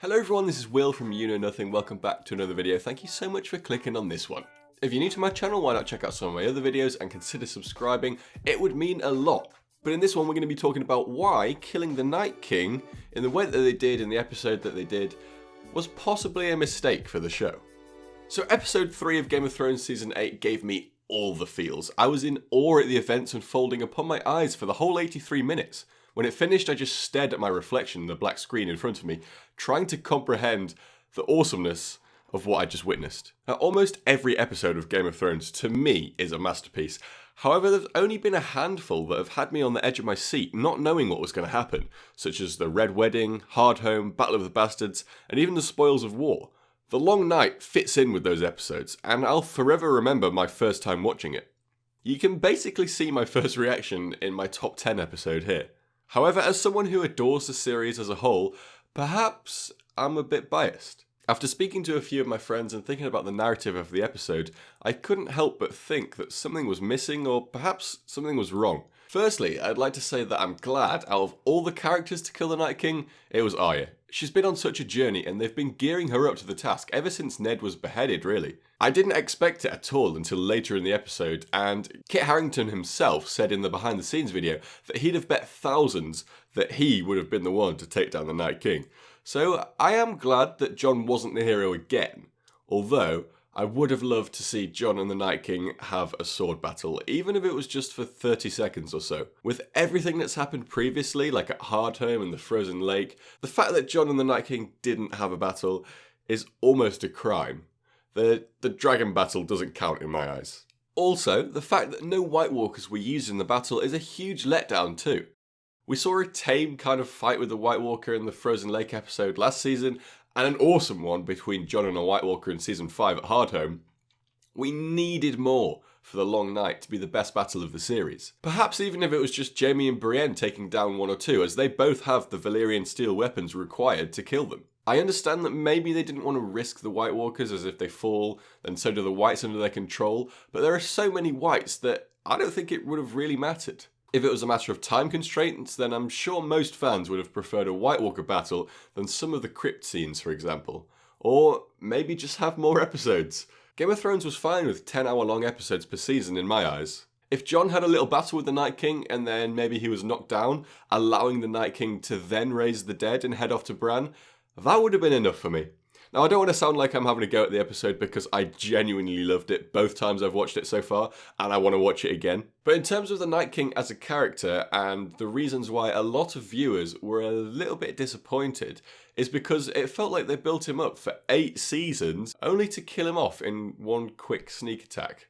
Hello everyone, this is Will from You Know Nothing. Welcome back to another video. Thank you so much for clicking on this one. If you're new to my channel, why not check out some of my other videos and consider subscribing? It would mean a lot. But in this one, we're going to be talking about why killing the Night King in the way that they did in the episode that they did was possibly a mistake for the show. So episode 3 of Game of Thrones season 8 gave me all the feels. I was in awe at the events unfolding upon my eyes for the whole 83 minutes. When it finished, I just stared at my reflection in the black screen in front of me, trying to comprehend the awesomeness of what I just witnessed. Now, almost every episode of Game of Thrones, to me, is a masterpiece. However, there's only been a handful that have had me on the edge of my seat, not knowing what was going to happen, such as the Red Wedding, Hardhome, Battle of the Bastards, and even the Spoils of War. The Long Night fits in with those episodes, and I'll forever remember my first time watching it. You can basically see my first reaction in my top 10 episode here. However, as someone who adores the series as a whole, perhaps I'm a bit biased. After speaking to a few of my friends and thinking about the narrative of the episode, I couldn't help but think that something was missing or perhaps something was wrong. Firstly, I'd like to say that I'm glad out of all the characters to kill the Night King, it was Arya. She's been on such a journey and they've been gearing her up to the task ever since Ned was beheaded, really. I didn't expect it at all until later in the episode, and Kit Harington himself said in the behind the scenes video that he'd have bet thousands that he would have been the one to take down the Night King. So I am glad that Jon wasn't the hero again, although I would have loved to see Jon and the Night King have a sword battle, even if it was just for 30 seconds or so. With everything that's happened previously, like at Hardhome and the Frozen Lake, the fact that Jon and the Night King didn't have a battle is almost a crime. The dragon battle doesn't count in my eyes. Also, the fact that no White Walkers were used in the battle is a huge letdown too. We saw a tame kind of fight with the White Walker in the Frozen Lake episode last season, and an awesome one between Jon and a White Walker in season 5 at Hardhome. We needed more for the Long Night to be the best battle of the series. Perhaps even if it was just Jaime and Brienne taking down one or two, as they both have the Valyrian steel weapons required to kill them. I understand that maybe they didn't want to risk the White Walkers, as if they fall, then so do the Whites under their control, but there are so many Whites that I don't think it would have really mattered. If it was a matter of time constraints, then I'm sure most fans would have preferred a White Walker battle than some of the crypt scenes, for example. Or maybe just have more episodes. Game of Thrones was fine with 10-hour-long episodes per season in my eyes. If Jon had a little battle with the Night King and then maybe he was knocked down, allowing the Night King to then raise the dead and head off to Bran, that would have been enough for me. Now, I don't want to sound like I'm having a go at the episode because I genuinely loved it both times I've watched it so far, and I want to watch it again. But in terms of the Night King as a character, and the reasons why a lot of viewers were a little bit disappointed, is because it felt like they built him up for 8 seasons, only to kill him off in one quick sneak attack.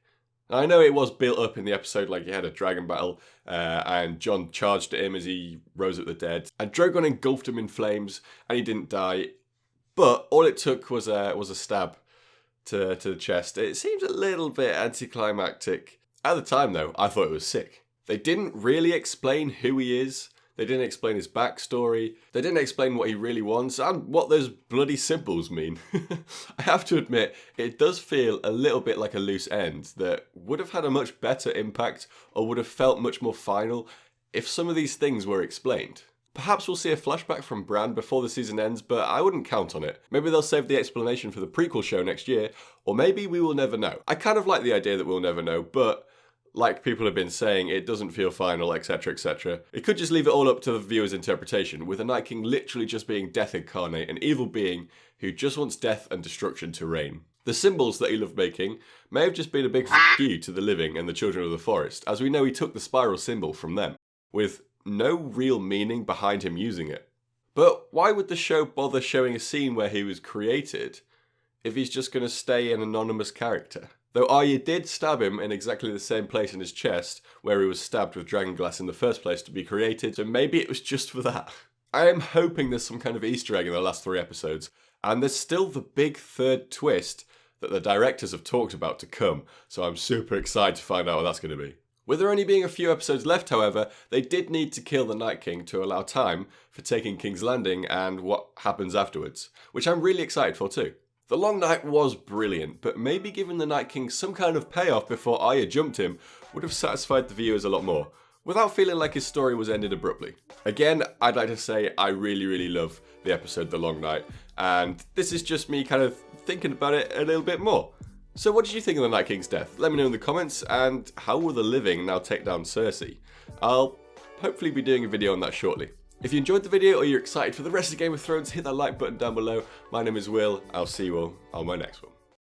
Now, I know it was built up in the episode like he had a dragon battle, and Jon charged at him as he rose up the dead, and Drogon engulfed him in flames, and he didn't die. But all it took was a stab to the chest. It seems a little bit anticlimactic. At the time, though, I thought it was sick. They didn't really explain who he is. They didn't explain his backstory. They didn't explain what he really wants and what those bloody symbols mean. I have to admit, it does feel a little bit like a loose end that would have had a much better impact or would have felt much more final if some of these things were explained. Perhaps we'll see a flashback from Bran before the season ends, but I wouldn't count on it. Maybe they'll save the explanation for the prequel show next year, or maybe we will never know. I kind of like the idea that we'll never know, but like people have been saying, it doesn't feel final, etc, etc. It could just leave it all up to the viewer's interpretation, with the Night King literally just being death incarnate, an evil being who just wants death and destruction to reign. The symbols that he loved making may have just been a big f*** you to the living and the children of the forest, as we know he took the spiral symbol from them, with no real meaning behind him using it. But why would the show bother showing a scene where he was created if he's just going to stay an anonymous character? Though Arya did stab him in exactly the same place in his chest where he was stabbed with dragonglass in the first place to be created, so maybe it was just for that. I am hoping there's some kind of Easter egg in the last 3 episodes, and there's still the big third twist that the directors have talked about to come, so I'm super excited to find out what that's going to be. With there only being a few episodes left, however, they did need to kill the Night King to allow time for taking King's Landing and what happens afterwards, which I'm really excited for too. The Long Night was brilliant, but maybe giving the Night King some kind of payoff before Arya jumped him would have satisfied the viewers a lot more. without feeling like his story was ended abruptly. Again, I'd like to say I really love the episode The Long Night, and this is just me kind of thinking about it a little bit more. So what did you think of the Night King's death? Let me know in the comments, and how will the living now take down Cersei? I'll hopefully be doing a video on that shortly. If you enjoyed the video or you're excited for the rest of Game of Thrones, hit that like button down below. My name is Will, I'll see you all on my next one.